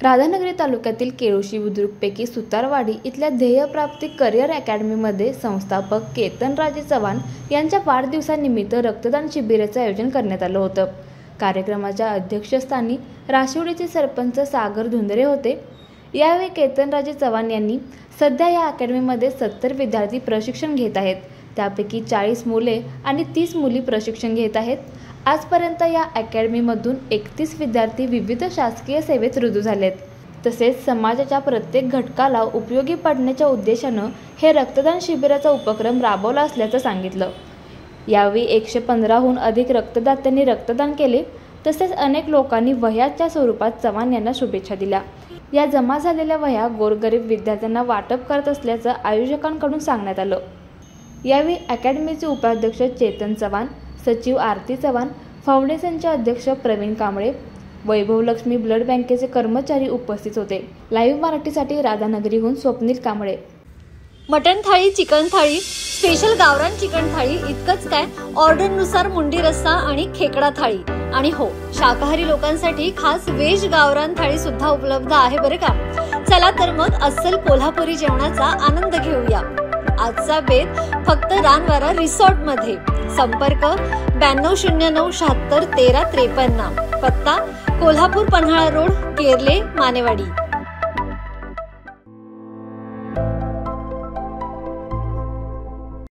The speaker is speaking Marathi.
राधानगरी तालुक्यातील केळोशी बुद्रुकपैकी सुतारवाडी इथल्या ध्येयप्राप्ती करिअर अकॅडमीमध्ये संस्थापक केतनराजे चव्हाण यांच्या वाढदिवसानिमित्त रक्तदान शिबिराचे आयोजन करण्यात आलं होतं। कार्यक्रमाच्या अध्यक्षस्थानी राशिवडीचे सरपंच सागर धुंदरे होते। यावेळी केतनराजे चव्हाण यांनी सध्या या अकॅडमीमध्ये 70 विद्यार्थी प्रशिक्षण घेत आहेत, त्यापैकी 40 मुले आणि 30 मुली प्रशिक्षण घेत आहेत। आजपर्यंत या अकॅडमीमधून 31 विद्यार्थी विविध शासकीय सेवेत रुजू झालेत। तसेच समाजाच्या प्रत्येक घटकाला उपयोगी पडण्याच्या उद्देशाने हे रक्तदान शिबिराचा उपक्रम राबवला असल्याचं सांगितलं। यावेळी 115हून अधिक रक्तदात्यांनी रक्तदान केले। तसेच अनेक लोकांनी वह्याच्या स्वरूपात चव्हाण यांना शुभेच्छा दिल्या। या जमा झालेल्या वह्या गोरगरीब विद्यार्थ्यांना वाटप करत असल्याचं आयोजकांकडून सांगण्यात आलं। यावेळी अकॅडमीचे उपाध्यक्ष चेतन चव्हाण, सचिव आरती चव्हाण, फाउंडेशनचे अध्यक्ष प्रवीण कांबळे, वैभवलक्ष्मी ब्लड बँकेचे कर्मचारी उपस्थित होते। लाईव्ह मराठीसाठी राधानगरीहून स्वप्नील कांबळे। मटन थाळी, चिकन थाळी, स्पेशल गावरान चिकन थाळी इतकंच काय, ऑर्डरनुसार मुंडी रस्सा आणि खेकडा थाळी, आणि हो, शाकाहारी लोकांसाठी खास व्हेज गावरान थाळी सुद्धा उपलब्ध आहे बरं का। चला तर मग अस्सल कोल्हापुरी जेवणाचा आनंद घेऊया। आजचा बेत फक्त रानवारा रिसॉर्ट मध्ये। संपर्क 9209761353। पत्ता कोल्हापूर पन्हाळा रोड, केरले, मानेवाडी।